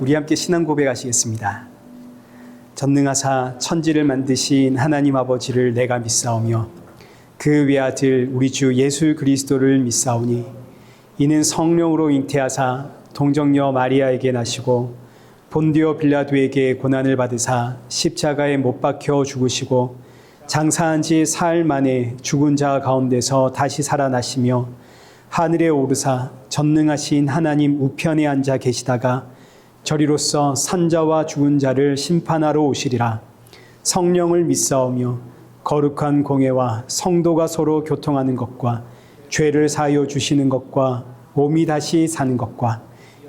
우리 함께 신앙 고백하시겠습니다. 전능하사 천지를 만드신 하나님 아버지를 내가 믿사오며 그 외아들 우리 주 예수 그리스도를 믿사오니 이는 성령으로 잉태하사 동정녀 마리아에게 나시고 본디오 빌라도에게 고난을 받으사 십자가에 못 박혀 죽으시고 장사한 지 사흘 만에 죽은 자 가운데서 다시 살아나시며 하늘에 오르사 전능하신 하나님 우편에 앉아 계시다가 저리로서 산자와 죽은 자를 심판하러 오시리라. 성령을 믿사오며 거룩한 공회와 성도가 서로 교통하는 것과 죄를 사하여 주시는 것과 몸이 다시 사는 것과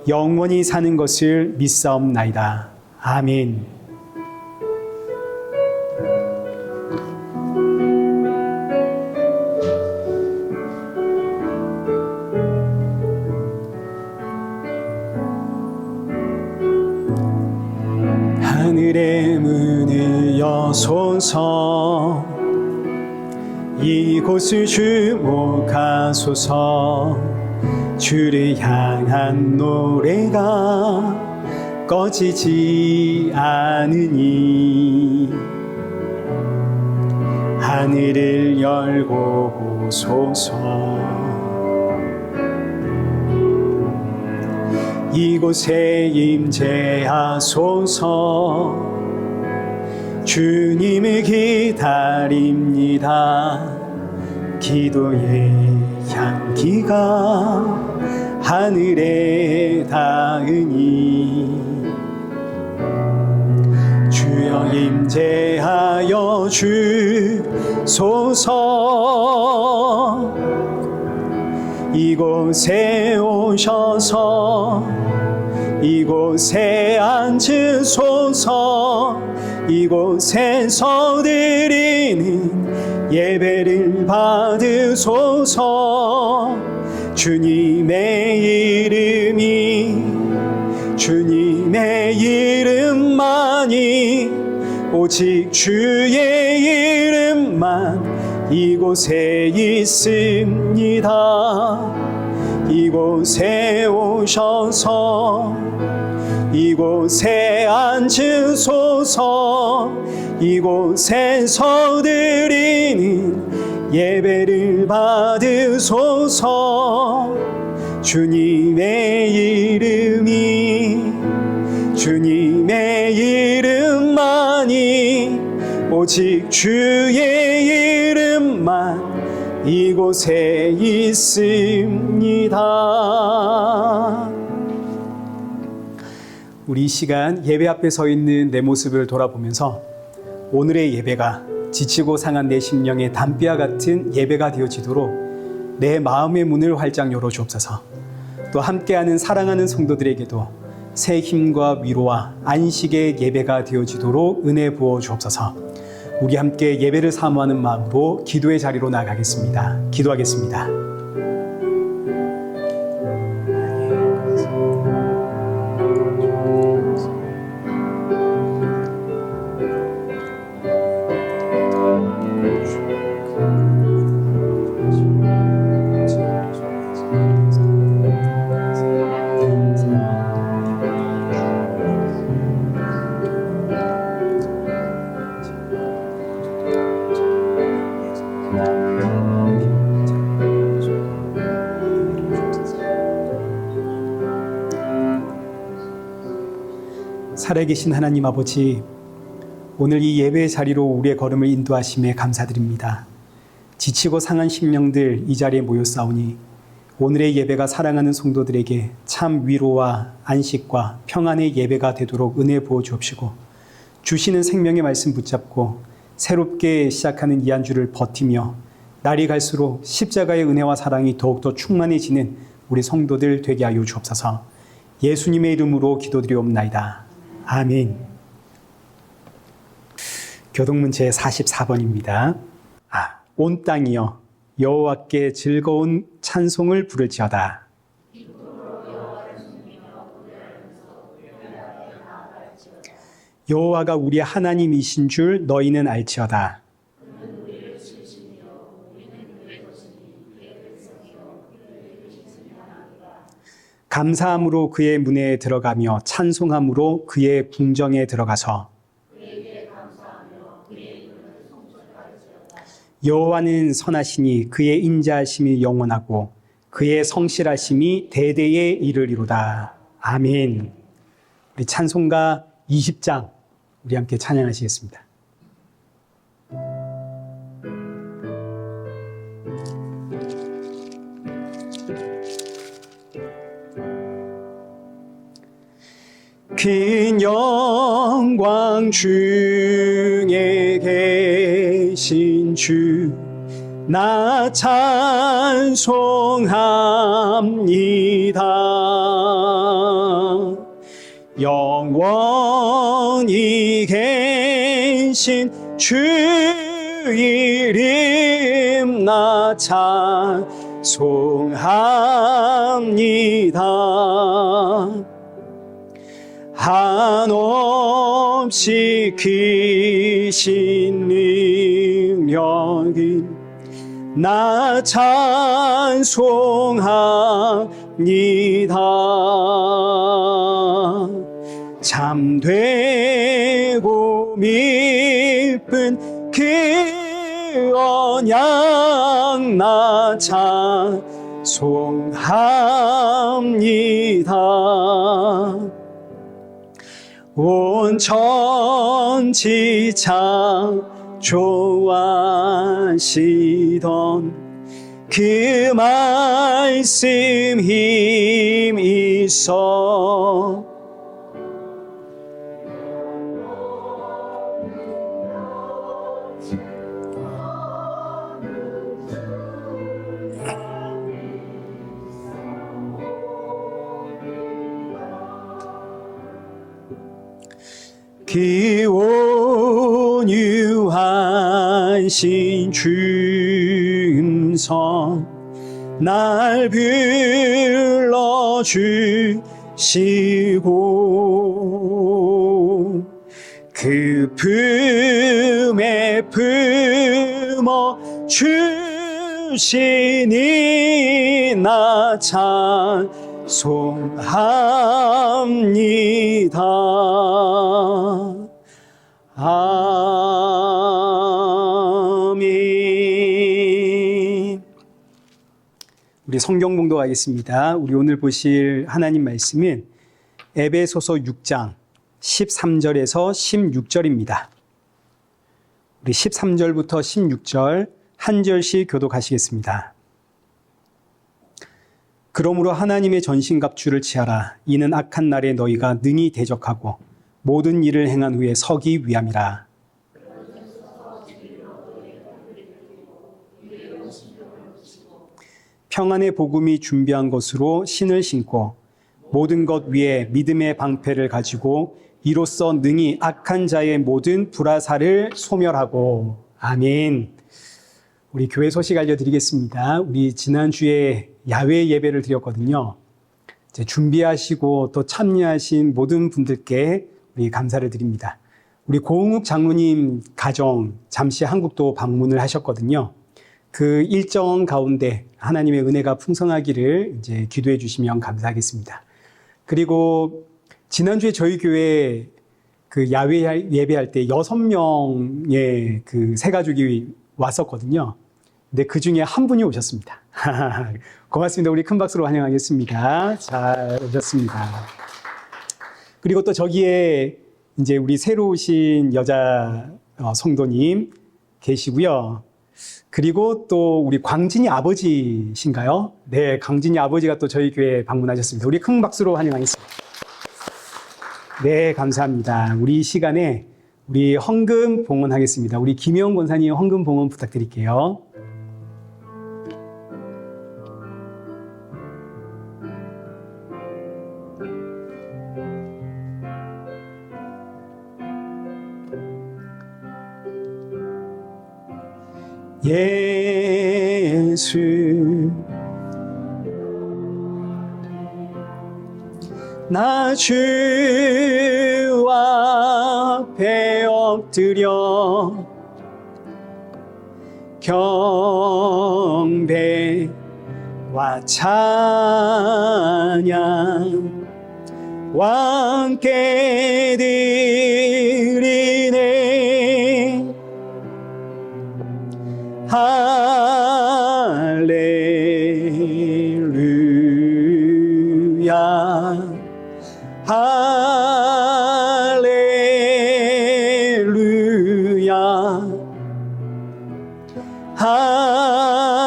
영원히 사는 것을 믿사옵나이다. 아멘. 하늘의 문을 여소서 이곳을 주목하소서 주를 향한 노래가 꺼지지 않으니 하늘을 열고 보소서 이곳에 임재하소서 주님을 기다립니다. 기도의 향기가 하늘에 닿으니 주여 임재하여 주소서 이곳에 오셔서 이곳에 앉으소서 이곳에서 드리는 예배를 받으소서 주님의 이름만이 오직 주의 이름만 이곳에 있습니다. 이곳에 오셔서 이곳에 앉으소서 이곳에서 드리는 예배를 받으소서 주님의 이름만이 오직 주의 이름만 이곳에 있습니다. 우리 이 시간 예배 앞에 서 있는 내 모습을 돌아보면서 오늘의 예배가 지치고 상한 내 심령의 담비와 같은 예배가 되어지도록 내 마음의 문을 활짝 열어주옵소서. 또 함께하는 사랑하는 성도들에게도 새 힘과 위로와 안식의 예배가 되어지도록 은혜 부어 주옵소서. 우리 함께 예배를 사모하는 마음으로 기도의 자리로 나가겠습니다. 기도하겠습니다. 살아계신 하나님 아버지, 오늘 이 예배의 자리로 우리의 걸음을 인도하심에 감사드립니다. 지치고 상한 심령들 이 자리에 모였사오니 오늘의 예배가 사랑하는 성도들에게 참 위로와 안식과 평안의 예배가 되도록 은혜 부어 주옵시고 주시는 생명의 말씀 붙잡고 새롭게 시작하는 이 한 주를 버티며 날이 갈수록 십자가의 은혜와 사랑이 더욱더 충만해지는 우리 성도들 되게 하여 주옵소서. 예수님의 이름으로 기도드리옵나이다. 아멘. 교동문 제44번입니다. 온 땅이여 여호와께 즐거운 찬송을 부를지어다. 여호와가 우리 하나님이신 줄 너희는 알지어다. 감사함으로 그의 문에 들어가며 찬송함으로 그의 궁정에 들어가서 여호와는 선하시니 그의 인자하심이 영원하고 그의 성실하심이 대대에 이르리로다. 아멘. 우리 찬송가 20장 우리 함께 찬양하시겠습니다. 긴 영광 중에 계신 주 나 찬송합니다. 영원히 계신 주 이름 나 찬송합니다. 한없이 크신 능력이 나 찬송합니다. 참되고 미쁜 그 언약 나 찬송합니다. 온 천지차 좋아하시던 그 말씀 힘 있어 그 온유하신 중성 날 불러주시고 그 품에 품어 주시니 나 찬송합니다. 아멘. 우리 성경 봉독하겠습니다. 우리 오늘 보실 하나님 말씀은 에베소서 6장 13절에서 16절입니다. 우리 13절부터 16절 한 절씩 교독하시겠습니다. 그러므로 하나님의 전신갑주를 취하라. 이는 악한 날에 너희가 능히 대적하고 모든 일을 행한 후에 서기 위함이라. 평안의 복음이 준비한 것으로 신을 신고 모든 것 위에 믿음의 방패를 가지고 이로써 능히 악한 자의 모든 불화살을 소멸하고. 아멘. 우리 교회 소식 알려드리겠습니다. 우리 지난주에 야외 예배를 드렸거든요. 이제 준비하시고 또 참여하신 모든 분들께 우리 감사를 드립니다. 우리 고흥욱 장로님 가정 잠시 한국도 방문을 하셨거든요. 그 일정 가운데 하나님의 은혜가 풍성하기를 이제 기도해 주시면 감사하겠습니다. 그리고 지난주에 저희 교회 그 야외 예배할 때 6명의 그 세 가족이 왔었거든요. 근데 그 중에 한 분이 오셨습니다. 고맙습니다. 우리 큰 박수로 환영하겠습니다. 잘 오셨습니다. 그리고 또 저기에 이제 우리 새로 오신 여자 성도님 계시고요. 그리고 또 우리 광진이 아버지신가요? 네, 광진이 아버지가 또 저희 교회에 방문하셨습니다. 우리 큰 박수로 환영하겠습니다. 네, 감사합니다. 우리 이 시간에 우리 헌금 봉헌하겠습니다. 우리 김영 권사님 헌금 봉헌 부탁드릴게요. 예수 나 주 앞에 엎드려 경배와 찬양 왕께 드리네. 할렐루야 할렐루야 할렐루야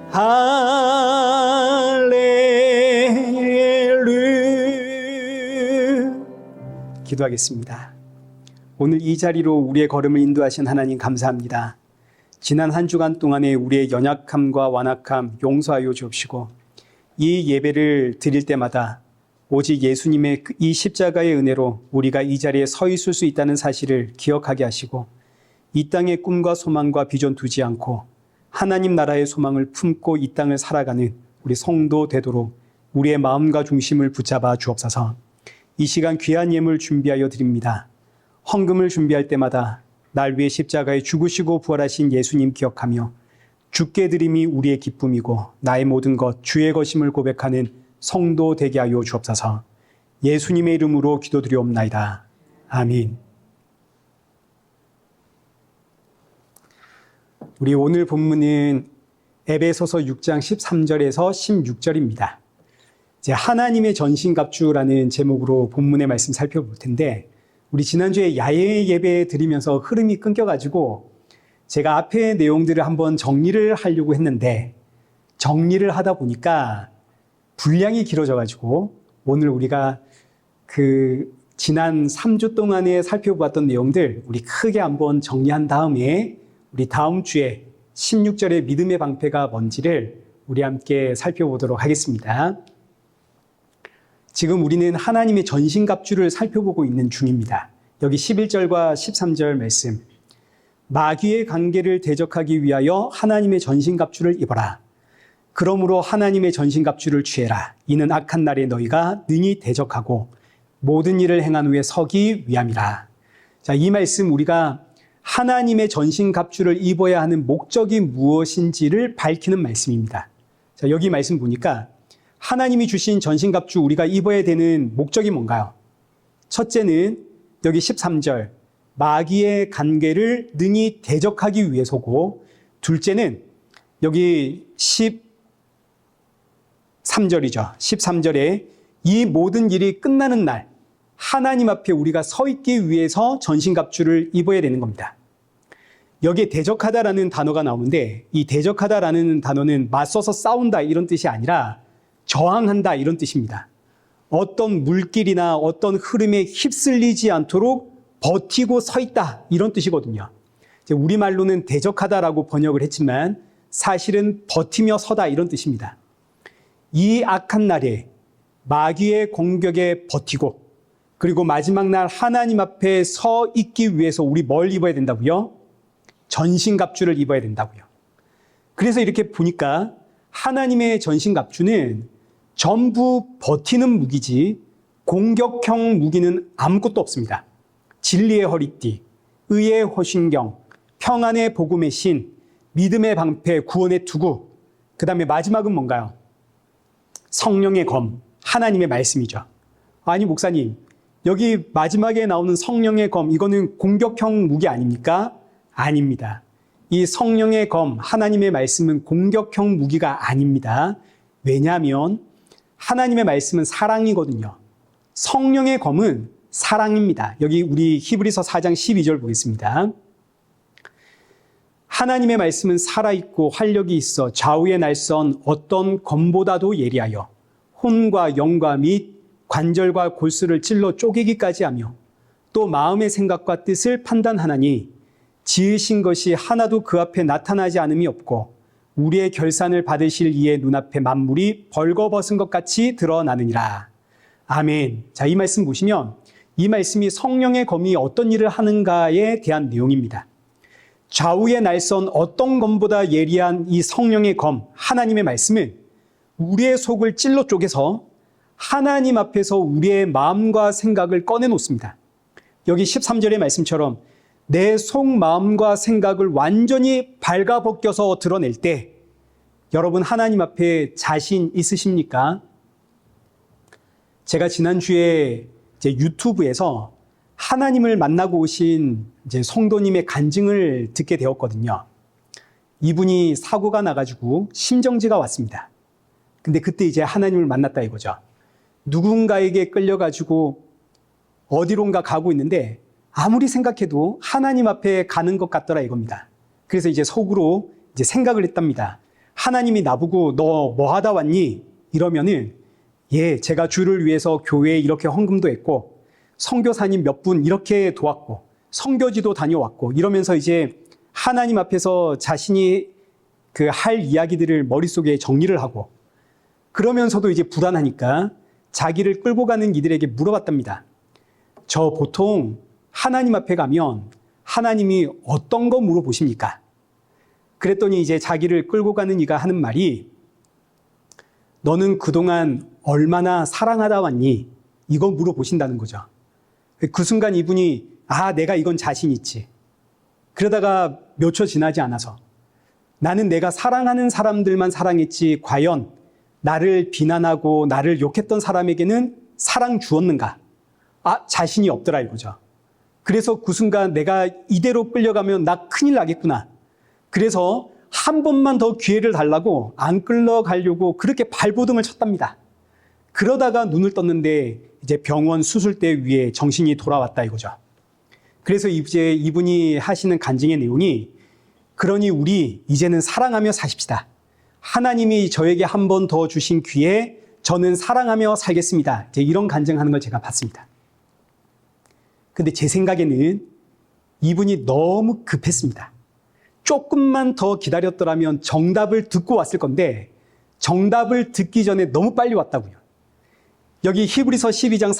할렐루야. 기도하겠습니다. 오늘 이 자리로 우리의 걸음을 인도하신 하나님 감사합니다. 지난 한 주간 동안에 우리의 연약함과 완악함 용서하여 주옵시고, 이 예배를 드릴 때마다 오직 예수님의 이 십자가의 은혜로 우리가 이 자리에 서 있을 수 있다는 사실을 기억하게 하시고, 이 땅의 꿈과 소망과 비전 두지 않고 하나님 나라의 소망을 품고 이 땅을 살아가는 우리 성도 되도록 우리의 마음과 중심을 붙잡아 주옵소서. 이 시간 귀한 예물 준비하여 드립니다. 헌금을 준비할 때마다 날 위해 십자가에 죽으시고 부활하신 예수님 기억하며 주께 드림이 우리의 기쁨이고 나의 모든 것 주의 것임을 고백하는 성도 되게 하여 주옵소서. 예수님의 이름으로 기도드리옵나이다. 아멘. 우리 오늘 본문은 에베소서 6장 13절에서 16절입니다. 이제 하나님의 전신갑주라는 제목으로 본문의 말씀 살펴볼 텐데, 우리 지난주에 야외 예배 드리면서 흐름이 끊겨가지고 제가 앞에 내용들을 한번 정리를 하려고 했는데, 정리를 하다 보니까 분량이 길어져가지고 오늘 우리가 지난 3주 동안에 살펴보았던 내용들 우리 크게 한번 정리한 다음에 우리 다음 주에 16절의 믿음의 방패가 뭔지를 우리 함께 살펴보도록 하겠습니다. 지금 우리는 하나님의 전신갑주를 살펴보고 있는 중입니다. 여기 11절과 13절 말씀. 마귀의 관계를 대적하기 위하여 하나님의 전신갑주를 입어라. 그러므로 하나님의 전신갑주를 취해라. 이는 악한 날에 너희가 능히 대적하고 모든 일을 행한 후에 서기 위함이라. 자, 이 말씀 우리가 하나님의 전신갑주를 입어야 하는 목적이 무엇인지를 밝히는 말씀입니다. 자, 여기 말씀 보니까 하나님이 주신 전신갑주 우리가 입어야 되는 목적이 뭔가요? 첫째는 여기 13절 마귀의 관계를 능히 대적하기 위해서고, 둘째는 여기 13절이죠. 13절에 이 모든 일이 끝나는 날 하나님 앞에 우리가 서 있기 위해서 전신갑주를 입어야 되는 겁니다. 여기에 대적하다라는 단어가 나오는데, 이 대적하다라는 단어는 맞서서 싸운다 이런 뜻이 아니라 저항한다 이런 뜻입니다. 어떤 물길이나 어떤 흐름에 휩쓸리지 않도록 버티고 서 있다 이런 뜻이거든요. 우리말로는 대적하다라고 번역을 했지만 사실은 버티며 서다 이런 뜻입니다. 이 악한 날에 마귀의 공격에 버티고, 그리고 마지막 날 하나님 앞에 서 있기 위해서 우리 뭘 입어야 된다고요? 전신갑주를 입어야 된다고요. 그래서 이렇게 보니까 하나님의 전신갑주는 전부 버티는 무기지 공격형 무기는 아무것도 없습니다. 진리의 허리띠, 의의 호신경, 평안의 복음의 신, 믿음의 방패, 구원의 투구, 그 다음에 마지막은 뭔가요? 성령의 검, 하나님의 말씀이죠. 아니 목사님, 여기 마지막에 나오는 성령의 검, 이거는 공격형 무기 아닙니까? 아닙니다. 이 성령의 검, 하나님의 말씀은 공격형 무기가 아닙니다. 왜냐하면 하나님의 말씀은 사랑이거든요. 성령의 검은 사랑입니다. 여기 우리 히브리서 4장 12절 보겠습니다. 하나님의 말씀은 살아있고 활력이 있어 좌우의 날선 어떤 검보다도 예리하여 혼과 영과 및 관절과 골수를 찔러 쪼개기까지 하며 또 마음의 생각과 뜻을 판단하나니 지으신 것이 하나도 그 앞에 나타나지 않음이 없고 우리의 결산을 받으실 이의 눈앞에 만물이 벌거벗은 것 같이 드러나느니라. 아멘. 자, 이 말씀 보시면 이 말씀이 성령의 검이 어떤 일을 하는가에 대한 내용입니다. 좌우의 날선 어떤 검보다 예리한 이 성령의 검, 하나님의 말씀은 우리의 속을 찔러 쪼개서 하나님 앞에서 우리의 마음과 생각을 꺼내놓습니다. 여기 13절의 말씀처럼 내 속마음과 생각을 완전히 발가벗겨서 드러낼 때 여러분 하나님 앞에 자신 있으십니까? 제가 지난주에 유튜브에서 하나님을 만나고 오신 성도님의 간증을 듣게 되었거든요. 이분이 사고가 나가지고 심정지가 왔습니다. 근데 그때 하나님을 만났다 이거죠. 누군가에게 끌려가지고 어디론가 가고 있는데 아무리 생각해도 하나님 앞에 가는 것 같더라 이겁니다. 그래서 속으로 생각을 했답니다. 하나님이 나보고 너 뭐 하다 왔니? 이러면은 제가 주를 위해서 교회에 이렇게 헌금도 했고 선교사님 몇 분 이렇게 도왔고 선교지도 다녀왔고 이러면서 하나님 앞에서 자신이 할 이야기들을 머릿속에 정리를 하고 그러면서도 불안하니까 자기를 끌고 가는 이들에게 물어봤답니다. 저 보통 하나님 앞에 가면 하나님이 어떤 거 물어보십니까? 그랬더니 자기를 끌고 가는 이가 하는 말이 너는 그동안 얼마나 사랑하다 왔니? 이거 물어보신다는 거죠. 그 순간 이분이 내가 이건 자신 있지. 그러다가 몇 초 지나지 않아서 나는 내가 사랑하는 사람들만 사랑했지 과연 나를 비난하고 나를 욕했던 사람에게는 사랑 주었는가? 자신이 없더라 이거죠. 그래서 그 순간 내가 이대로 끌려가면 나 큰일 나겠구나. 그래서 한 번만 더 기회를 달라고 안 끌려가려고 그렇게 발버둥을 쳤답니다. 그러다가 눈을 떴는데 병원 수술대 위에 정신이 돌아왔다 이거죠. 그래서 이분이 하시는 간증의 내용이 그러니 우리 이제는 사랑하며 사십시다. 하나님이 저에게 한 번 더 주신 기회에 저는 사랑하며 살겠습니다. 이런 간증하는 걸 제가 봤습니다. 근데 제 생각에는 이분이 너무 급했습니다. 조금만 더 기다렸더라면 정답을 듣고 왔을 건데 정답을 듣기 전에 너무 빨리 왔다고요. 여기 히브리서 12장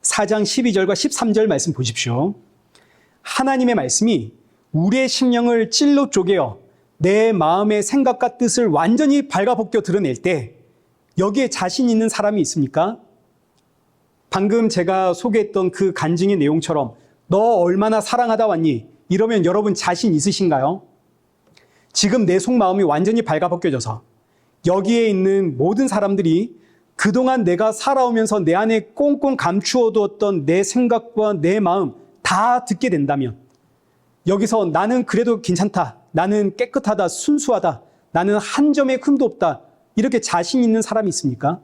4장 12절과 13절 말씀 보십시오. 하나님의 말씀이 우리의 심령을 찔러 쪼개어 내 마음의 생각과 뜻을 완전히 발가벗겨 드러낼 때 여기에 자신 있는 사람이 있습니까? 방금 제가 소개했던 그 간증의 내용처럼 너 얼마나 사랑하다 왔니? 이러면 여러분 자신 있으신가요? 지금 내 속마음이 완전히 발가벗겨져서 여기에 있는 모든 사람들이 그동안 내가 살아오면서 내 안에 꽁꽁 감추어두었던 내 생각과 내 마음 다 듣게 된다면 여기서 나는 그래도 괜찮다. 나는 깨끗하다. 순수하다. 나는 한 점의 흠도 없다. 이렇게 자신 있는 사람이 있습니까?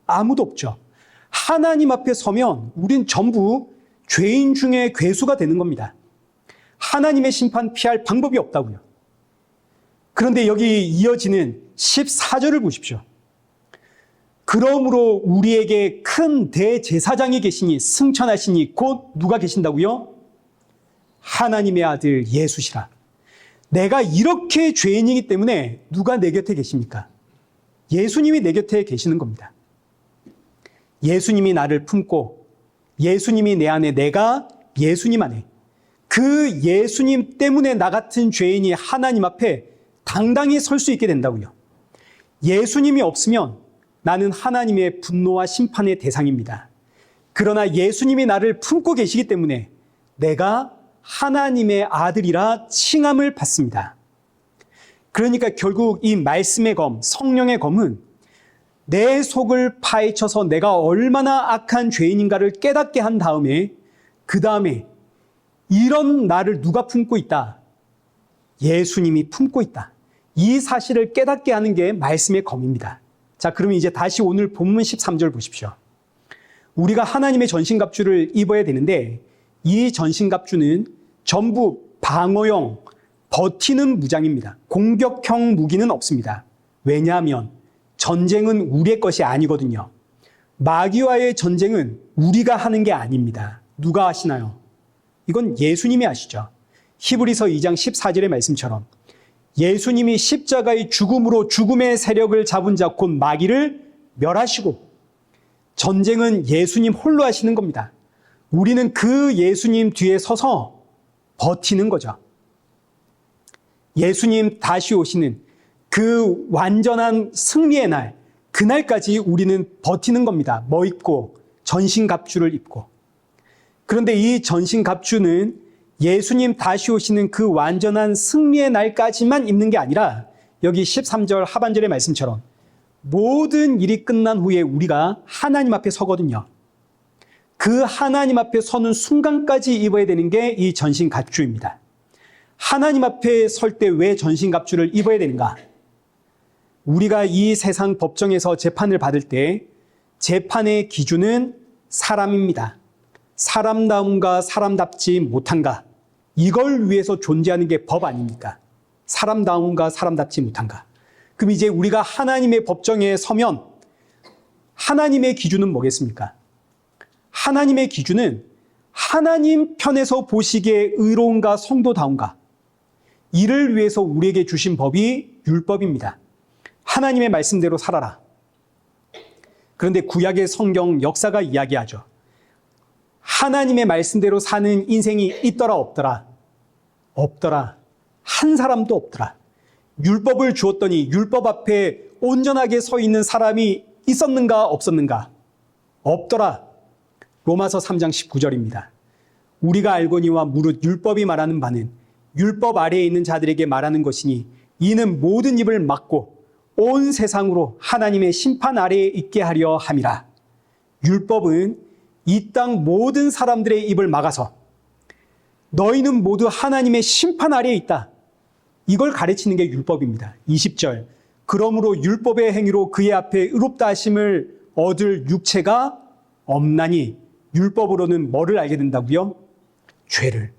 아무도 없죠. 하나님 앞에 서면 우린 전부 죄인 중에 괴수가 되는 겁니다. 하나님의 심판 피할 방법이 없다고요. 그런데 여기 이어지는 14절을 보십시오. 그러므로 우리에게 큰 대제사장이 계시니 승천하시니 곧 누가 계신다고요? 하나님의 아들 예수시라. 내가 이렇게 죄인이기 때문에 누가 내 곁에 계십니까? 예수님이 내 곁에 계시는 겁니다. 예수님이 나를 품고 예수님이 내 안에 내가 예수님 안에 그 예수님 때문에 나 같은 죄인이 하나님 앞에 당당히 설 수 있게 된다고요. 예수님이 없으면 나는 하나님의 분노와 심판의 대상입니다. 그러나 예수님이 나를 품고 계시기 때문에 내가 하나님의 아들이라 칭함을 받습니다. 그러니까 결국 이 말씀의 검, 성령의 검은 내 속을 파헤쳐서 내가 얼마나 악한 죄인인가를 깨닫게 한 다음에 그 다음에 이런 나를 누가 품고 있다? 예수님이 품고 있다. 이 사실을 깨닫게 하는 게 말씀의 검입니다. 자, 그러면 이제 다시 오늘 본문 13절 보십시오. 우리가 하나님의 전신갑주를 입어야 되는데 이 전신갑주는 전부 방어용, 버티는 무장입니다. 공격형 무기는 없습니다. 왜냐하면 전쟁은 우리의 것이 아니거든요. 마귀와의 전쟁은 우리가 하는 게 아닙니다. 누가 하시나요? 이건 예수님이 하시죠. 히브리서 2장 14절의 말씀처럼 예수님이 십자가의 죽음으로 죽음의 세력을 잡은 자 곧 마귀를 멸하시고 전쟁은 예수님 홀로 하시는 겁니다. 우리는 그 예수님 뒤에 서서 버티는 거죠. 예수님 다시 오시는 그 완전한 승리의 날, 그날까지 우리는 버티는 겁니다. 뭐 입고? 전신갑주를 입고. 그런데 이 전신갑주는 예수님 다시 오시는 그 완전한 승리의 날까지만 입는 게 아니라 여기 13절 하반절의 말씀처럼 모든 일이 끝난 후에 우리가 하나님 앞에 서거든요. 그 하나님 앞에 서는 순간까지 입어야 되는 게 이 전신갑주입니다. 하나님 앞에 설 때 왜 전신갑주를 입어야 되는가? 우리가 이 세상 법정에서 재판을 받을 때 재판의 기준은 사람입니다. 사람다움과 사람답지 못한가? 이걸 위해서 존재하는 게 법 아닙니까? 사람다움과 사람답지 못한가? 그럼 이제 우리가 하나님의 법정에 서면 하나님의 기준은 뭐겠습니까? 하나님의 기준은 하나님 편에서 보시기에 의로운가 성도다운가? 이를 위해서 우리에게 주신 법이 율법입니다. 하나님의 말씀대로 살아라. 그런데 구약의 성경 역사가 이야기하죠. 하나님의 말씀대로 사는 인생이 있더라 없더라? 없더라. 한 사람도 없더라. 율법을 주었더니 율법 앞에 온전하게 서 있는 사람이 있었는가 없었는가? 없더라. 로마서 3장 19절입니다. 우리가 알거니와 무릇 율법이 말하는 바는 율법 아래에 있는 자들에게 말하는 것이니 이는 모든 입을 막고 온 세상으로 하나님의 심판 아래에 있게 하려 함이라. 율법은 이 땅 모든 사람들의 입을 막아서 너희는 모두 하나님의 심판 아래에 있다. 이걸 가르치는 게 율법입니다. 20절. 그러므로 율법의 행위로 그의 앞에 의롭다 하심을 얻을 육체가 없나니 율법으로는 뭐를 알게 된다고요? 죄를.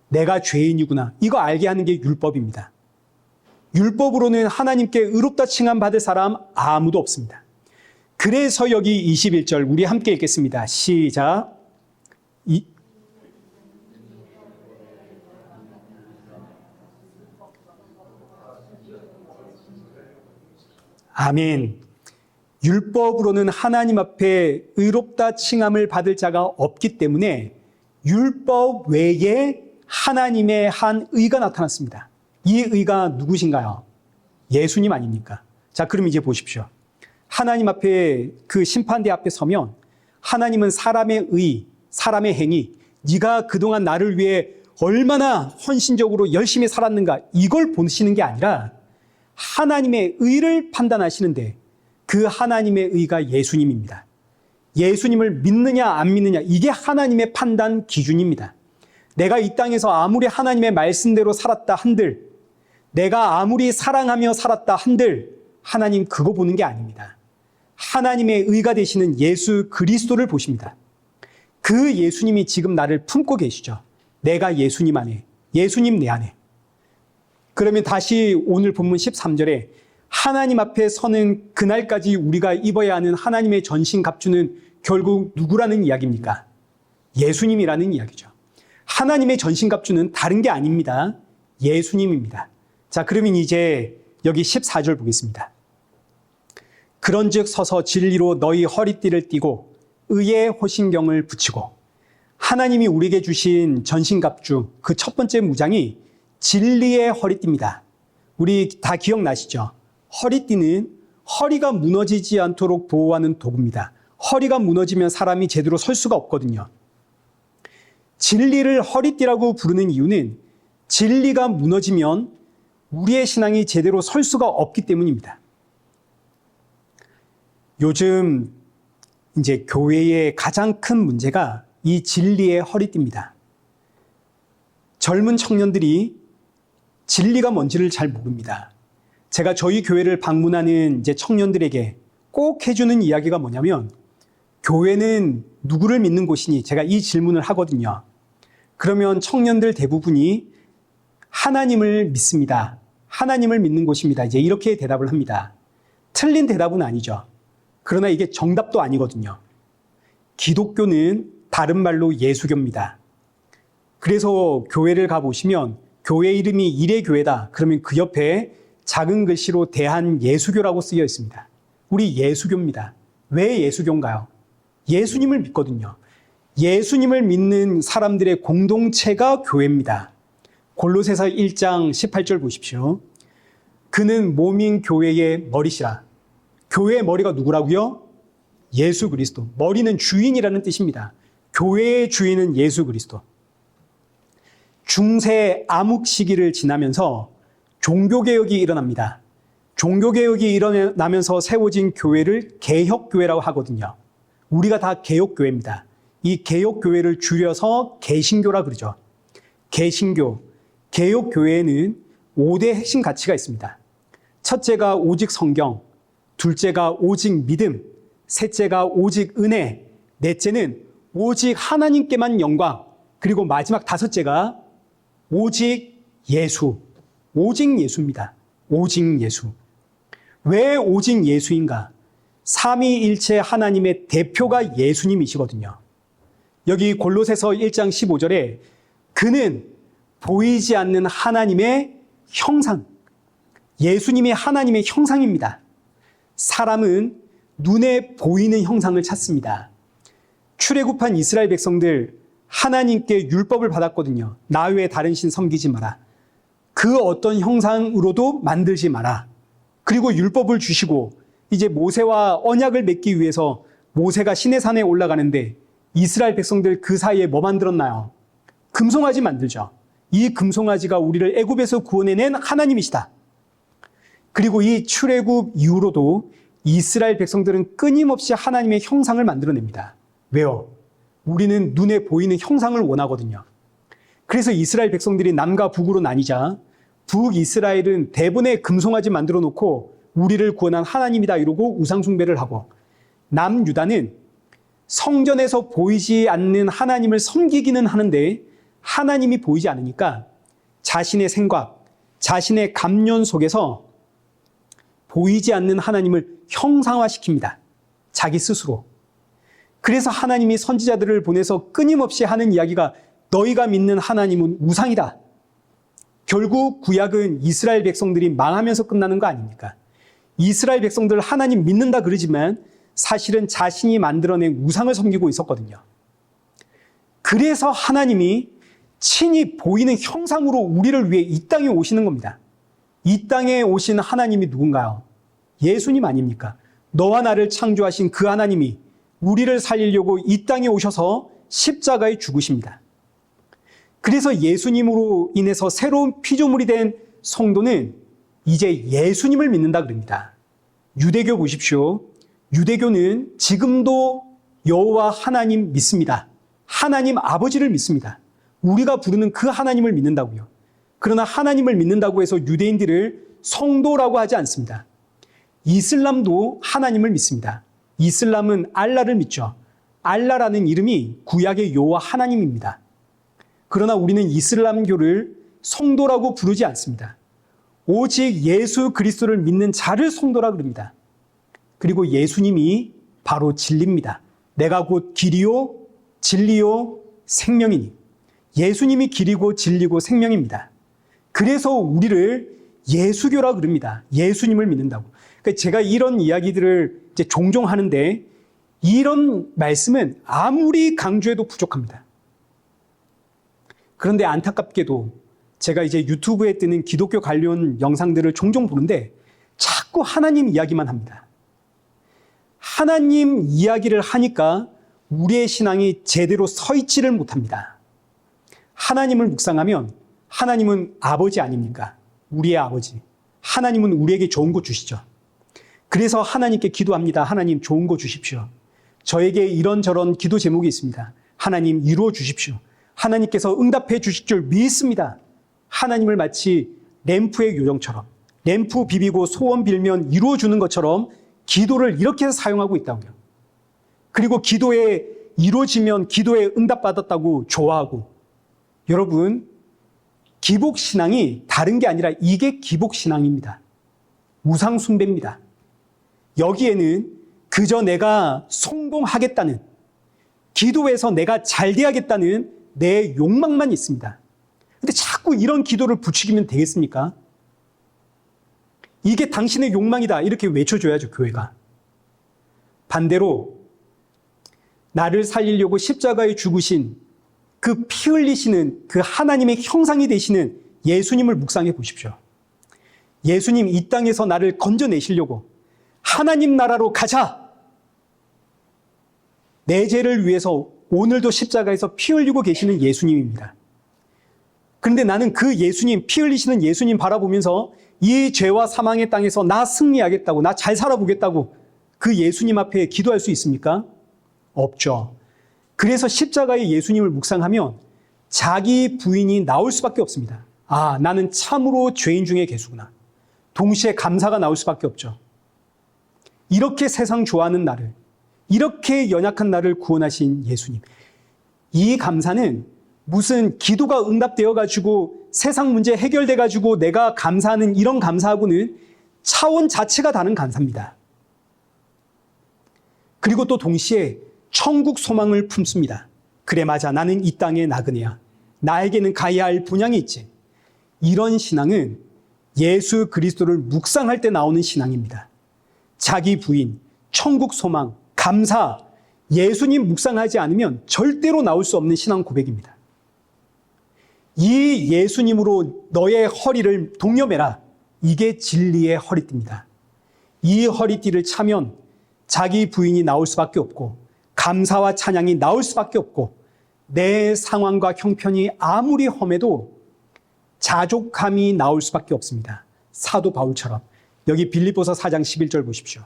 내가 죄인이구나. 이거 알게 하는 게 율법입니다. 율법으로는 하나님께 의롭다 칭함 받을 사람 아무도 없습니다. 그래서 여기 21절 우리 함께 읽겠습니다. 시작. 아멘. 율법으로는 하나님 앞에 의롭다 칭함을 받을 자가 없기 때문에 율법 외에 하나님의 한 의가 나타났습니다. 이 의가 누구신가요? 예수님 아닙니까? 자, 그럼 이제 보십시오. 하나님 앞에 그 심판대 앞에 서면 하나님은 사람의 의, 사람의 행위, 네가 그동안 나를 위해 얼마나 헌신적으로 열심히 살았는가 이걸 보시는 게 아니라 하나님의 의를 판단하시는데 그 하나님의 의가 예수님입니다. 예수님을 믿느냐 안 믿느냐 이게 하나님의 판단 기준입니다. 내가 이 땅에서 아무리 하나님의 말씀대로 살았다 한들, 내가 아무리 사랑하며 살았다 한들 하나님 그거 보는 게 아닙니다. 하나님의 의가 되시는 예수 그리스도를 보십니다. 그 예수님이 지금 나를 품고 계시죠. 내가 예수님 안에, 예수님 내 안에. 그러면 다시 오늘 본문 13절에 하나님 앞에 서는 그날까지 우리가 입어야 하는 하나님의 전신갑주는 결국 누구라는 이야기입니까? 예수님이라는 이야기죠. 하나님의 전신갑주는 다른 게 아닙니다. 예수님입니다. 자, 그러면 이제 여기 14절 보겠습니다. 그런즉 서서 진리로 너희 허리띠를 띠고 의의 호신경을 붙이고. 하나님이 우리에게 주신 전신갑주 그 첫 번째 무장이 진리의 허리띠입니다. 우리 다 기억나시죠? 허리띠는 허리가 무너지지 않도록 보호하는 도구입니다. 허리가 무너지면 사람이 제대로 설 수가 없거든요. 진리를 허리띠라고 부르는 이유는 진리가 무너지면 우리의 신앙이 제대로 설 수가 없기 때문입니다. 요즘 이제 교회의 가장 큰 문제가 이 진리의 허리띠입니다. 젊은 청년들이 진리가 뭔지를 잘 모릅니다. 제가 저희 교회를 방문하는 이제 청년들에게 꼭 해주는 이야기가 뭐냐면, 교회는 누구를 믿는 곳이니? 제가 이 질문을 하거든요. 그러면 청년들 대부분이 하나님을 믿습니다. 하나님을 믿는 곳입니다. 이제 이렇게 대답을 합니다. 틀린 대답은 아니죠. 그러나 이게 정답도 아니거든요. 기독교는 다른 말로 예수교입니다. 그래서 교회를 가보시면 교회 이름이 이레교회다. 그러면 그 옆에 작은 글씨로 대한예수교라고 쓰여 있습니다. 우리 예수교입니다. 왜 예수교인가요? 예수님을 믿거든요. 예수님을 믿는 사람들의 공동체가 교회입니다. 골로새서 1장 18절 보십시오. 그는 몸인 교회의 머리시라. 교회의 머리가 누구라고요? 예수 그리스도. 머리는 주인이라는 뜻입니다. 교회의 주인은 예수 그리스도. 중세 암흑 시기를 지나면서 종교개혁이 일어납니다. 종교개혁이 일어나면서 세워진 교회를 개혁교회라고 하거든요. 우리가 다 개혁교회입니다. 이 개혁교회를 줄여서 개신교라 그러죠. 개신교, 개혁교회에는 5대 핵심 가치가 있습니다. 첫째가 오직 성경, 둘째가 오직 믿음, 셋째가 오직 은혜, 넷째는 오직 하나님께만 영광, 그리고 마지막 다섯째가 오직 예수, 오직 예수입니다. 오직 예수. 왜 오직 예수인가? 삼위일체 하나님의 대표가 예수님이시거든요. 여기 골로새서 1장 15절에 그는 보이지 않는 하나님의 형상, 예수님이 하나님의 형상입니다. 사람은 눈에 보이는 형상을 찾습니다. 출애굽한 이스라엘 백성들 하나님께 율법을 받았거든요. 나 외에 다른 신 섬기지 마라. 그 어떤 형상으로도 만들지 마라. 그리고 율법을 주시고 이제 모세와 언약을 맺기 위해서 모세가 시내산에 올라가는데 이스라엘 백성들 그 사이에 뭐 만들었나요? 금송아지 만들죠. 이 금송아지가 우리를 애굽에서 구원해낸 하나님이시다. 그리고 이 출애굽 이후로도 이스라엘 백성들은 끊임없이 하나님의 형상을 만들어냅니다. 왜요? 우리는 눈에 보이는 형상을 원하거든요. 그래서 이스라엘 백성들이 남과 북으로 나뉘자 북이스라엘은 대부분의 금송아지 만들어 놓고 우리를 구원한 하나님이다 이러고 우상숭배를 하고, 남유다는 성전에서 보이지 않는 하나님을 섬기기는 하는데 하나님이 보이지 않으니까 자신의 생각, 자신의 감년 속에서 보이지 않는 하나님을 형상화시킵니다. 자기 스스로. 그래서 하나님이 선지자들을 보내서 끊임없이 하는 이야기가 너희가 믿는 하나님은 우상이다. 결국 구약은 이스라엘 백성들이 망하면서 끝나는 거 아닙니까? 이스라엘 백성들 하나님 믿는다 그러지만 사실은 자신이 만들어낸 우상을 섬기고 있었거든요. 그래서 하나님이 친히 보이는 형상으로 우리를 위해 이 땅에 오시는 겁니다. 이 땅에 오신 하나님이 누군가요? 예수님 아닙니까? 너와 나를 창조하신 그 하나님이 우리를 살리려고 이 땅에 오셔서 십자가에 죽으십니다. 그래서 예수님으로 인해서 새로운 피조물이 된 성도는 이제 예수님을 믿는다 그럽니다. 유대교 보십시오. 유대교는 지금도 여호와 하나님 믿습니다. 하나님 아버지를 믿습니다. 우리가 부르는 그 하나님을 믿는다고요. 그러나 하나님을 믿는다고 해서 유대인들을 성도라고 하지 않습니다. 이슬람도 하나님을 믿습니다. 이슬람은 알라를 믿죠. 알라라는 이름이 구약의 여호와 하나님입니다. 그러나 우리는 이슬람교를 성도라고 부르지 않습니다. 오직 예수 그리스도를 믿는 자를 성도라 그럽니다. 그리고 예수님이 바로 진리입니다. 내가 곧 길이요 진리요 생명이니. 예수님이 길이고 진리고 생명입니다. 그래서 우리를 예수교라 그럽니다. 예수님을 믿는다고. 그러니까 제가 이런 이야기들을 이제 종종 하는데 이런 말씀은 아무리 강조해도 부족합니다. 그런데 안타깝게도 제가 이제 유튜브에 뜨는 기독교 관련 영상들을 종종 보는데 자꾸 하나님 이야기만 합니다. 하나님 이야기를 하니까 우리의 신앙이 제대로 서 있지를 못합니다. 하나님을 묵상하면 하나님은 아버지 아닙니까? 우리의 아버지. 하나님은 우리에게 좋은 거 주시죠. 그래서 하나님께 기도합니다. 하나님 좋은 거 주십시오. 저에게 이런저런 기도 제목이 있습니다. 하나님 이루어 주십시오. 하나님께서 응답해 주실 줄 믿습니다. 하나님을 마치 램프의 요정처럼 램프 비비고 소원 빌면 이루어 주는 것처럼 기도를 이렇게 해서 사용하고 있다고요. 그리고 기도에 이루어지면 기도에 응답받았다고 좋아하고, 여러분 기복신앙이 다른 게 아니라 이게 기복신앙입니다. 우상숭배입니다. 여기에는 그저 내가 성공하겠다는, 기도에서 내가 잘 돼야겠다는 내 욕망만 있습니다. 근데 자꾸 이런 기도를 부추기면 되겠습니까? 이게 당신의 욕망이다 이렇게 외쳐줘야죠, 교회가. 반대로 나를 살리려고 십자가에 죽으신 그 피 흘리시는 그 하나님의 형상이 되시는 예수님을 묵상해 보십시오. 예수님 이 땅에서 나를 건져내시려고 하나님 나라로 가자. 내 죄를 위해서 오늘도 십자가에서 피 흘리고 계시는 예수님입니다. 그런데 나는 그 예수님, 피 흘리시는 예수님 바라보면서 이 죄와 사망의 땅에서 나 승리하겠다고, 나 잘 살아보겠다고 그 예수님 앞에 기도할 수 있습니까? 없죠. 그래서 십자가의 예수님을 묵상하면 자기 부인이 나올 수밖에 없습니다. 아, 나는 참으로 죄인 중에 괴수구나. 동시에 감사가 나올 수밖에 없죠. 이렇게 세상 좋아하는 나를, 이렇게 연약한 나를 구원하신 예수님. 이 감사는 무슨 기도가 응답되어 가지고 세상 문제 해결돼 가지고 내가 감사하는 이런 감사하고는 차원 자체가 다른 감사입니다. 그리고 또 동시에 천국 소망을 품습니다. 그래, 맞아. 나는 이 땅의 나그네야. 나에게는 가야 할 분향이 있지. 이런 신앙은 예수 그리스도를 묵상할 때 나오는 신앙입니다. 자기 부인, 천국 소망, 감사, 예수님 묵상하지 않으면 절대로 나올 수 없는 신앙 고백입니다. 이 예수님으로 너의 허리를 동여매라. 이게 진리의 허리띠입니다. 이 허리띠를 차면 자기 부인이 나올 수밖에 없고 감사와 찬양이 나올 수밖에 없고 내 상황과 형편이 아무리 험해도 자족함이 나올 수밖에 없습니다. 사도 바울처럼. 여기 빌립보서 4장 11절 보십시오.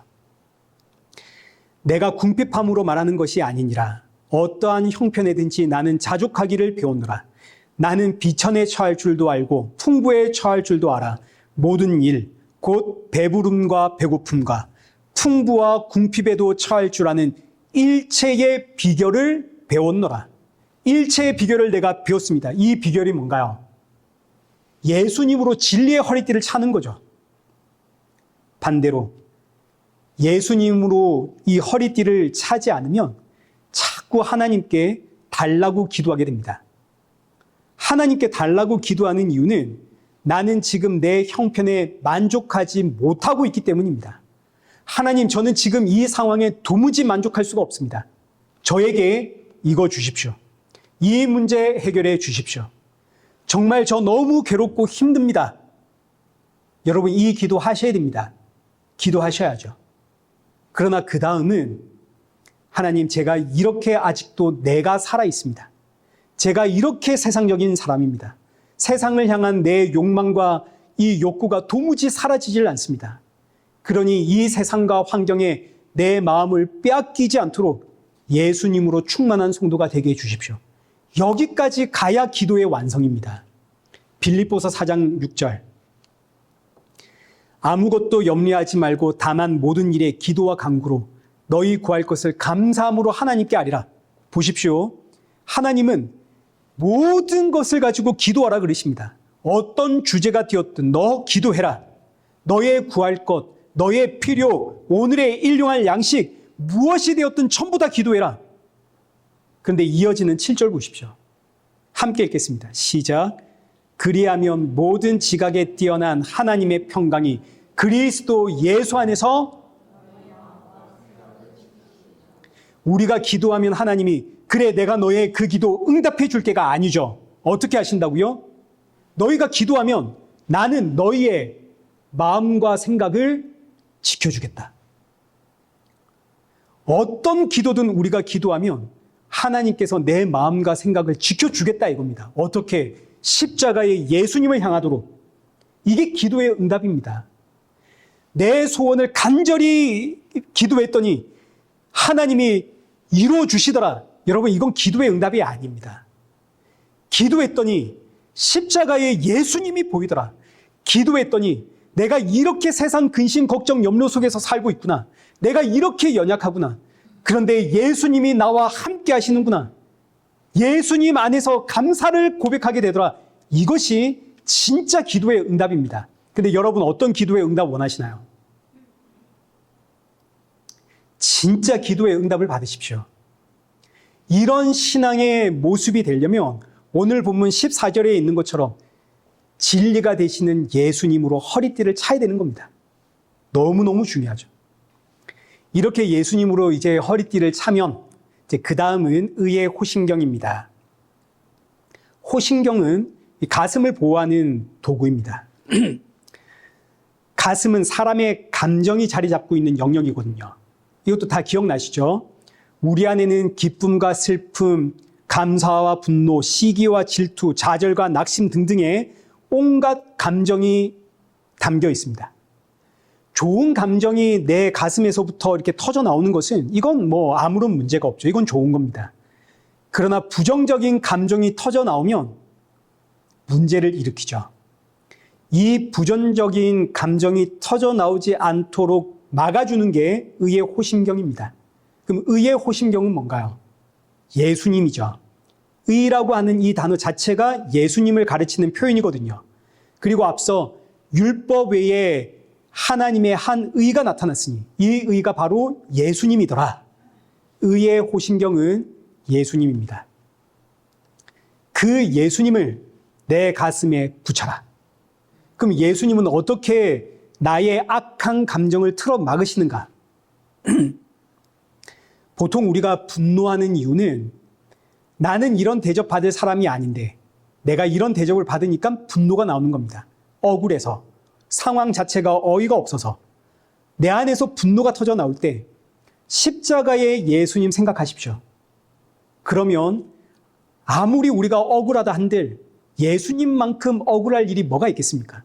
내가 궁핍함으로 말하는 것이 아니니라. 어떠한 형편에든지 나는 자족하기를 배웠노라. 나는 비천에 처할 줄도 알고 풍부에 처할 줄도 알아. 모든 일, 곧 배부름과 배고픔과 풍부와 궁핍에도 처할 줄 아는 일체의 비결을 배웠노라. 일체의 비결을 내가 배웠습니다. 이 비결이 뭔가요? 예수님으로 진리의 허리띠를 차는 거죠. 반대로 예수님으로 이 허리띠를 차지 않으면 자꾸 하나님께 달라고 기도하게 됩니다. 하나님께 달라고 기도하는 이유는 나는 지금 내 형편에 만족하지 못하고 있기 때문입니다. 하나님, 저는 지금 이 상황에 도무지 만족할 수가 없습니다. 저에게 이거 주십시오. 이 문제 해결해 주십시오. 정말 저 너무 괴롭고 힘듭니다. 여러분, 이 기도 하셔야 됩니다. 기도하셔야죠. 그러나 그 다음은 하나님, 제가 이렇게 아직도 내가 살아 있습니다. 제가 이렇게 세상적인 사람입니다. 세상을 향한 내 욕망과 이 욕구가 도무지 사라지질 않습니다. 그러니 이 세상과 환경에 내 마음을 빼앗기지 않도록 예수님으로 충만한 성도가 되게 해주십시오. 여기까지 가야 기도의 완성입니다. 빌립보서 4장 6절. 아무것도 염려하지 말고 다만 모든 일에 기도와 간구로 너희 구할 것을 감사함으로 하나님께 아뢰라. 보십시오. 하나님은 모든 것을 가지고 기도하라 그러십니다. 어떤 주제가 되었든 너 기도해라. 너의 구할 것, 너의 필요, 오늘의 일용할 양식, 무엇이 되었든 전부 다 기도해라. 그런데 이어지는 7절 보십시오. 함께 읽겠습니다. 시작. 그리하면 모든 지각에 뛰어난 하나님의 평강이 그리스도 예수 안에서 우리가 기도하면 하나님이 그래 내가 너의 그 기도 응답해 줄게가 아니죠. 어떻게 하신다고요? 너희가 기도하면 나는 너희의 마음과 생각을 지켜주겠다. 어떤 기도든 우리가 기도하면 하나님께서 내 마음과 생각을 지켜주겠다 이겁니다. 어떻게? 십자가의 예수님을 향하도록. 이게 기도의 응답입니다. 내 소원을 간절히 기도했더니 하나님이 이루어주시더라. 여러분, 이건 기도의 응답이 아닙니다. 기도했더니 십자가의 예수님이 보이더라. 기도했더니 내가 이렇게 세상 근심, 걱정, 염려 속에서 살고 있구나. 내가 이렇게 연약하구나. 그런데 예수님이 나와 함께 하시는구나. 예수님 안에서 감사를 고백하게 되더라. 이것이 진짜 기도의 응답입니다. 근데 여러분, 어떤 기도의 응답 원하시나요? 진짜 기도의 응답을 받으십시오. 이런 신앙의 모습이 되려면 오늘 본문 14절에 있는 것처럼 진리가 되시는 예수님으로 허리띠를 차야 되는 겁니다. 너무너무 중요하죠. 이렇게 예수님으로 이제 허리띠를 차면 이제 그 다음은 의의 호신경입니다. 호신경은 가슴을 보호하는 도구입니다. 가슴은 사람의 감정이 자리 잡고 있는 영역이거든요. 이것도 다 기억나시죠? 우리 안에는 기쁨과 슬픔, 감사와 분노, 시기와 질투, 좌절과 낙심 등등의 온갖 감정이 담겨 있습니다. 좋은 감정이 내 가슴에서부터 이렇게 터져 나오는 것은 이건 뭐 아무런 문제가 없죠. 이건 좋은 겁니다. 그러나 부정적인 감정이 터져 나오면 문제를 일으키죠. 이 부정적인 감정이 터져 나오지 않도록 막아주는 게 의의 호심경입니다. 그럼 의의 호심경은 뭔가요? 예수님이죠. 의라고 하는 이 단어 자체가 예수님을 가르치는 표현이거든요. 그리고 앞서 율법 외에 하나님의 한 의가 나타났으니 이 의가 바로 예수님이더라. 의의 호심경은 예수님입니다. 그 예수님을 내 가슴에 붙여라. 그럼 예수님은 어떻게 나의 악한 감정을 틀어 막으시는가? 보통 우리가 분노하는 이유는 나는 이런 대접 받을 사람이 아닌데 내가 이런 대접을 받으니까 분노가 나오는 겁니다. 억울해서, 상황 자체가 어이가 없어서 내 안에서 분노가 터져 나올 때 십자가의 예수님 생각하십시오. 그러면 아무리 우리가 억울하다 한들 예수님만큼 억울할 일이 뭐가 있겠습니까?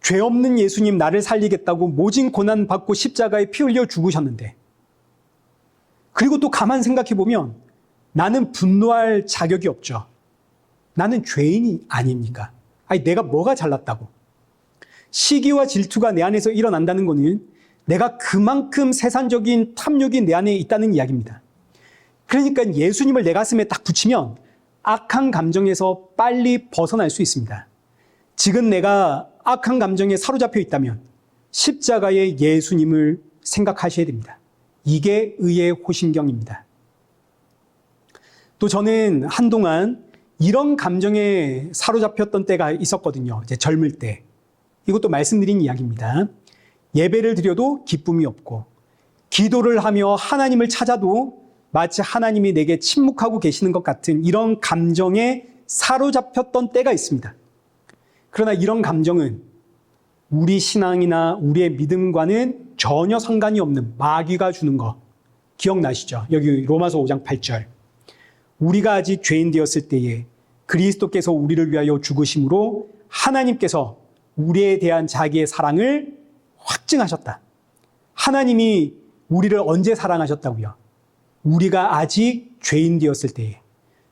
죄 없는 예수님 나를 살리겠다고 모진 고난 받고 십자가에 피 흘려 죽으셨는데, 그리고 또 가만 생각해 보면 나는 분노할 자격이 없죠. 나는 죄인이 아닙니까? 아니, 내가 뭐가 잘났다고? 시기와 질투가 내 안에서 일어난다는 것은 내가 그만큼 세상적인 탐욕이 내 안에 있다는 이야기입니다. 그러니까 예수님을 내 가슴에 딱 붙이면 악한 감정에서 빨리 벗어날 수 있습니다. 지금 내가 악한 감정에 사로잡혀 있다면 십자가의 예수님을 생각하셔야 됩니다. 이게 의의 호심경입니다. 또 저는 한동안 이런 감정에 사로잡혔던 때가 있었거든요. 이제 젊을 때. 이것도 말씀드린 이야기입니다. 예배를 드려도 기쁨이 없고, 기도를 하며 하나님을 찾아도 마치 하나님이 내게 침묵하고 계시는 것 같은 이런 감정에 사로잡혔던 때가 있습니다. 그러나 이런 감정은 우리 신앙이나 우리의 믿음과는 전혀 상관이 없는 마귀가 주는 거 기억나시죠? 여기 로마서 5장 8절. 우리가 아직 죄인 되었을 때에 그리스도께서 우리를 위하여 죽으심으로 하나님께서 우리에 대한 자기의 사랑을 확증하셨다. 하나님이 우리를 언제 사랑하셨다고요? 우리가 아직 죄인 되었을 때에,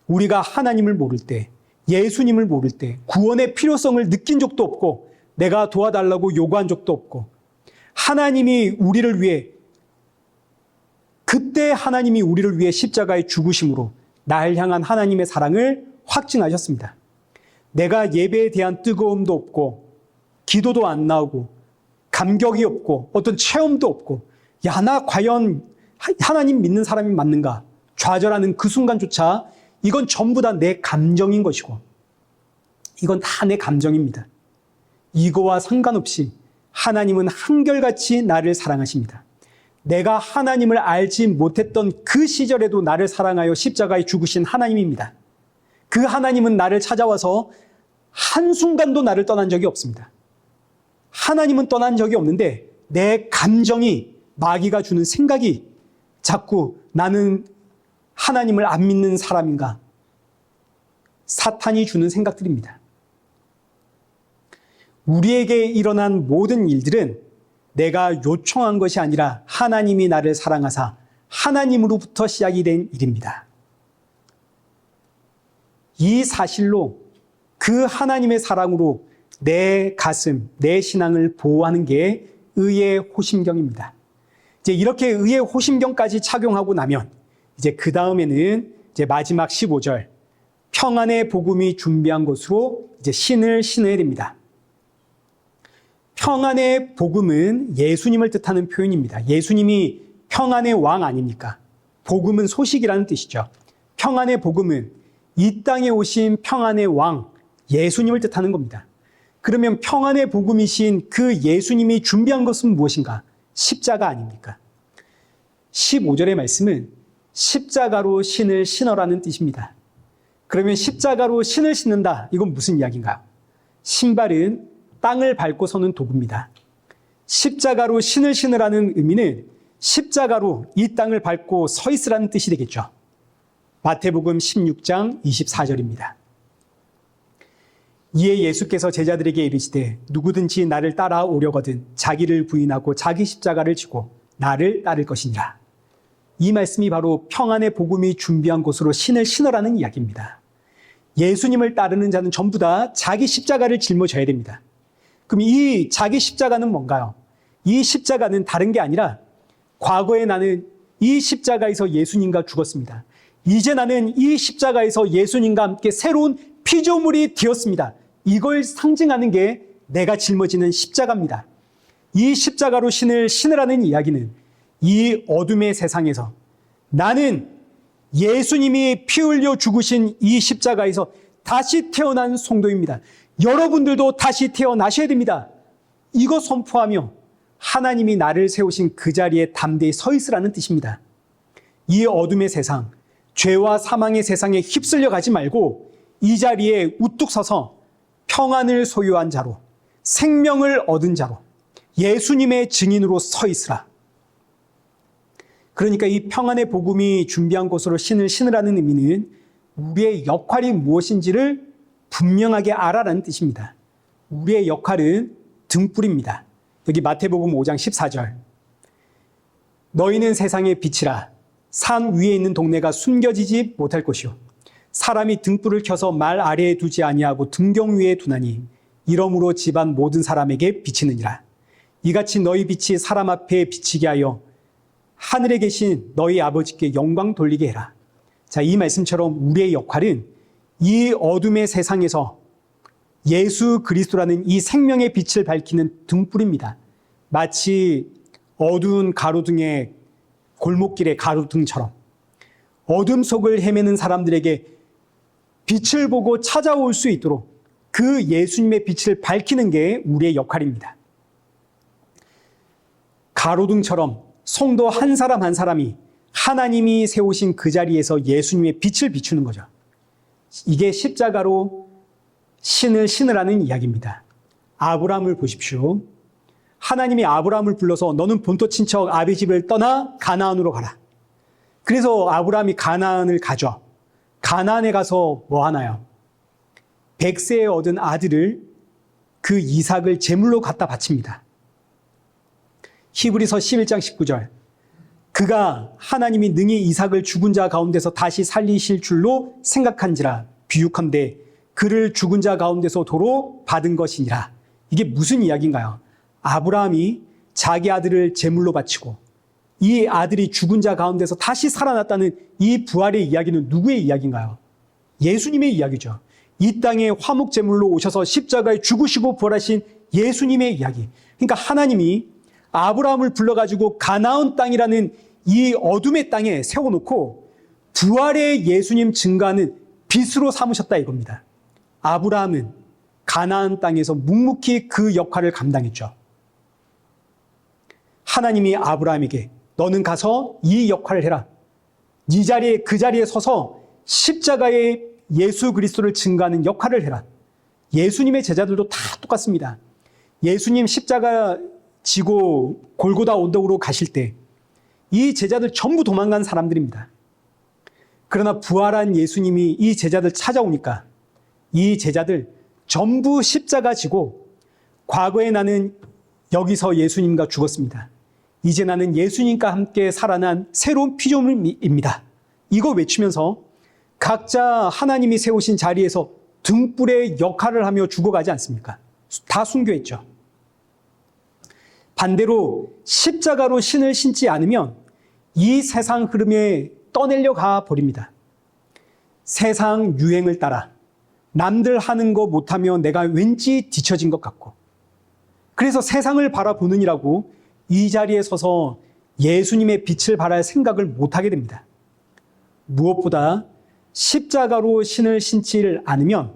우리가 하나님을 모를 때, 예수님을 모를 때, 구원의 필요성을 느낀 적도 없고 내가 도와달라고 요구한 적도 없고, 하나님이 우리를 위해, 그때 하나님이 우리를 위해 십자가에 죽으심으로 날 향한 하나님의 사랑을 확증하셨습니다. 내가 예배에 대한 뜨거움도 없고 기도도 안 나오고 감격이 없고 어떤 체험도 없고, 야, 나 과연 하나님 믿는 사람이 맞는가 좌절하는 그 순간조차 이건 전부 다 내 감정인 것이고, 이건 다 내 감정입니다. 이거와 상관없이 하나님은 한결같이 나를 사랑하십니다. 내가 하나님을 알지 못했던 그 시절에도 나를 사랑하여 십자가에 죽으신 하나님입니다. 그 하나님은 나를 찾아와서 한순간도 나를 떠난 적이 없습니다. 하나님은 떠난 적이 없는데 내 감정이, 마귀가 주는 생각이 자꾸 나는 하나님을 안 믿는 사람인가, 사탄이 주는 생각들입니다. 우리에게 일어난 모든 일들은 내가 요청한 것이 아니라 하나님이 나를 사랑하사 하나님으로부터 시작이 된 일입니다. 이 사실로 그 하나님의 사랑으로 내 가슴, 내 신앙을 보호하는 게 의의 호심경입니다. 이제 이렇게 의의 호심경까지 착용하고 나면 이제 그 다음에는 이제 마지막 15절, 평안의 복음이 준비한 것으로 이제 신을 신어야 됩니다. 평안의 복음은 예수님을 뜻하는 표현입니다. 예수님이 평안의 왕 아닙니까? 복음은 소식이라는 뜻이죠. 평안의 복음은 이 땅에 오신 평안의 왕, 예수님을 뜻하는 겁니다. 그러면 평안의 복음이신 그 예수님이 준비한 것은 무엇인가? 십자가 아닙니까? 15절의 말씀은 십자가로 신을 신어라는 뜻입니다. 그러면 십자가로 신을 신는다, 이건 무슨 이야기인가요? 신발은 땅을 밟고 서는 도구입니다. 십자가로 신을 신으라는 의미는 십자가로 이 땅을 밟고 서 있으라는 뜻이 되겠죠. 마태복음 16장 24절입니다. 이에 예수께서 제자들에게 이르시되 누구든지 나를 따라오려거든 자기를 부인하고 자기 십자가를 지고 나를 따를 것이니라. 이 말씀이 바로 평안의 복음이 준비한 곳으로 신을 신으라는 이야기입니다. 예수님을 따르는 자는 전부 다 자기 십자가를 짊어져야 됩니다. 그럼 이 자기 십자가는 뭔가요? 이 십자가는 다른 게 아니라 과거에 나는 이 십자가에서 예수님과 죽었습니다. 이제 나는 이 십자가에서 예수님과 함께 새로운 피조물이 되었습니다. 이걸 상징하는 게 내가 짊어지는 십자가입니다. 이 십자가로 신을 신으라는 이야기는 이 어둠의 세상에서 나는 예수님이 피 흘려 죽으신 이 십자가에서 다시 태어난 성도입니다. 여러분들도 다시 태어나셔야 됩니다. 이거 선포하며 하나님이 나를 세우신 그 자리에 담대히 서 있으라는 뜻입니다. 이 어둠의 세상, 죄와 사망의 세상에 휩쓸려 가지 말고 이 자리에 우뚝 서서 평안을 소유한 자로, 생명을 얻은 자로, 예수님의 증인으로 서 있으라. 그러니까 이 평안의 복음이 준비한 곳으로 신을 신으라는 의미는 우리의 역할이 무엇인지를 분명하게 알아라는 뜻입니다. 우리의 역할은 등불입니다. 여기 마태복음 5장 14절. 너희는 세상의 빛이라. 산 위에 있는 동네가 숨겨지지 못할 것이요. 사람이 등불을 켜서 말 아래에 두지 아니하고 등경 위에 두나니 이러므로 집안 모든 사람에게 비치느니라. 이같이 너희 빛이 사람 앞에 비치게 하여 하늘에 계신 너희 아버지께 영광 돌리게 해라. 자, 이 말씀처럼 우리의 역할은 이 어둠의 세상에서 예수 그리스도라는 이 생명의 빛을 밝히는 등불입니다. 마치 어두운 가로등의 골목길의 가로등처럼 어둠 속을 헤매는 사람들에게 빛을 보고 찾아올 수 있도록 그 예수님의 빛을 밝히는 게 우리의 역할입니다. 가로등처럼 성도 한 사람 한 사람이 하나님이 세우신 그 자리에서 예수님의 빛을 비추는 거죠. 이게 십자가로 신을 신으라는 이야기입니다. 아브라함을 보십시오. 하나님이 아브라함을 불러서 너는 본토 친척 아비 집을 떠나 가나안으로 가라. 그래서 아브라함이 가나안을 가죠. 가나안에 가서 뭐 하나요? 100세에 얻은 아들을 그 이삭을 제물로 갖다 바칩니다. 히브리서 11장 19절. 그가 하나님이 능히 이삭을 죽은 자 가운데서 다시 살리실 줄로 생각한지라 비유컨대 그를 죽은 자 가운데서 도로 받은 것이니라. 이게 무슨 이야기인가요? 아브라함이 자기 아들을 제물로 바치고 이 아들이 죽은 자 가운데서 다시 살아났다는 이 부활의 이야기는 누구의 이야기인가요? 예수님의 이야기죠. 이 땅에 화목 제물로 오셔서 십자가에 죽으시고 부활하신 예수님의 이야기. 그러니까 하나님이 아브라함을 불러가지고 가나안 땅이라는 이 어둠의 땅에 세워놓고 부활의 예수님 증거하는 빛으로 삼으셨다 이겁니다. 아브라함은 가나안 땅에서 묵묵히 그 역할을 감당했죠. 하나님이 아브라함에게 너는 가서 이 역할을 해라. 이 자리에 그 자리에 서서 십자가의 예수 그리스도를 증거하는 역할을 해라. 예수님의 제자들도 다 똑같습니다. 예수님 십자가 지고 골고다 언덕으로 가실 때 이 제자들 전부 도망간 사람들입니다. 그러나 부활한 예수님이 이 제자들 찾아오니까 이 제자들 전부 십자가 지고 과거에 나는 여기서 예수님과 죽었습니다. 이제 나는 예수님과 함께 살아난 새로운 피조물입니다. 이거 외치면서 각자 하나님이 세우신 자리에서 등불의 역할을 하며 죽어가지 않습니까? 다 순교했죠. 반대로 십자가로 신을 신지 않으면 이 세상 흐름에 떠내려 가 버립니다. 세상 유행을 따라 남들 하는 거 못하면 내가 왠지 뒤처진 것 같고 그래서 세상을 바라보느니라고 이 자리에 서서 예수님의 빛을 발할 생각을 못하게 됩니다. 무엇보다 십자가로 신을 신지 않으면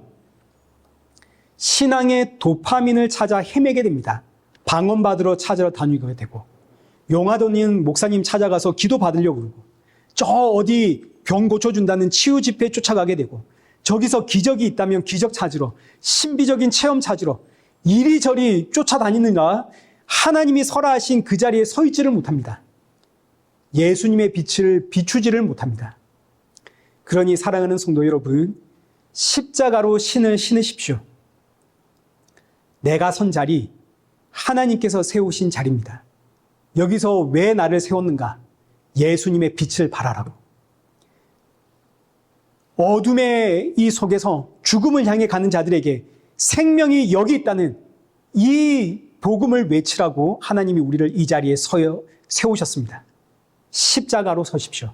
신앙의 도파민을 찾아 헤매게 됩니다. 방언받으러 찾으러 다니게 되고 용하도님 목사님 찾아가서 기도 받으려고 그러고 저 어디 병 고쳐준다는 치유 집회에 쫓아가게 되고 저기서 기적이 있다면 기적 찾으러 신비적인 체험 찾으러 이리저리 쫓아다니느라 하나님이 설하신 그 자리에 서 있지를 못합니다. 예수님의 빛을 비추지를 못합니다. 그러니 사랑하는 성도 여러분, 십자가로 신을 신으십시오. 내가 선 자리, 하나님께서 세우신 자리입니다. 여기서 왜 나를 세웠는가? 예수님의 빛을 발하라고. 어둠의 이 속에서 죽음을 향해 가는 자들에게 생명이 여기 있다는 이 복음을 외치라고 하나님이 우리를 이 자리에 세우셨습니다. 십자가로 서십시오.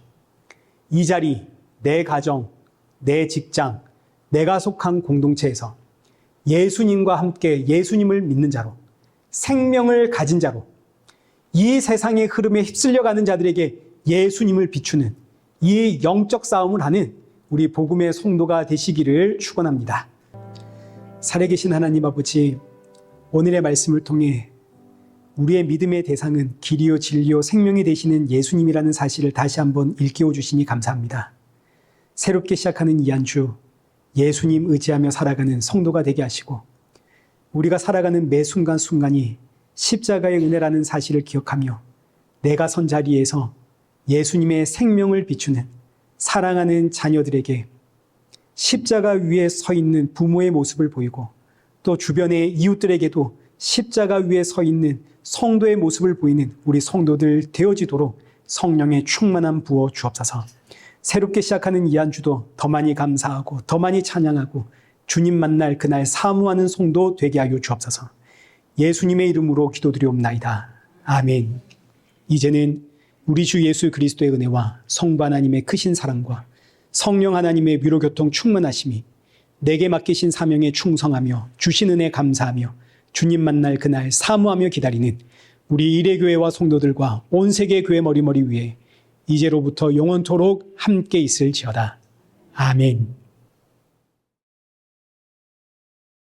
이 자리, 내 가정, 내 직장, 내가 속한 공동체에서 예수님과 함께 예수님을 믿는 자로, 생명을 가진 자로, 이 세상의 흐름에 휩쓸려가는 자들에게 예수님을 비추는 이 영적 싸움을 하는 우리 복음의 성도가 되시기를 축원합니다. 살아계신 하나님 아버지, 오늘의 말씀을 통해 우리의 믿음의 대상은 길이요 진리요 생명이 되시는 예수님이라는 사실을 다시 한번 일깨워 주시니 감사합니다. 새롭게 시작하는 이 한 주 예수님 의지하며 살아가는 성도가 되게 하시고, 우리가 살아가는 매 순간순간이 십자가의 은혜라는 사실을 기억하며 내가 선 자리에서 예수님의 생명을 비추는 사랑하는 자녀들에게 십자가 위에 서 있는 부모의 모습을 보이고, 또 주변의 이웃들에게도 십자가 위에 서 있는 성도의 모습을 보이는 우리 성도들 되어지도록 성령의 충만함 부어 주옵소서. 새롭게 시작하는 이 한 주도 더 많이 감사하고 더 많이 찬양하고 주님 만날 그날 사모하는 성도 되게 하여 주옵소서. 예수님의 이름으로 기도드리옵나이다. 아멘. 이제는 우리 주 예수 그리스도의 은혜와 성부 하나님의 크신 사랑과 성령 하나님의 위로교통 충만하심이 내게 맡기신 사명에 충성하며 주신 은혜 감사하며 주님 만날 그날 사모하며 기다리는 우리 일회교회와 성도들과 온 세계 교회 머리머리 위에 이제로부터 영원토록 함께 있을지어다. 아멘.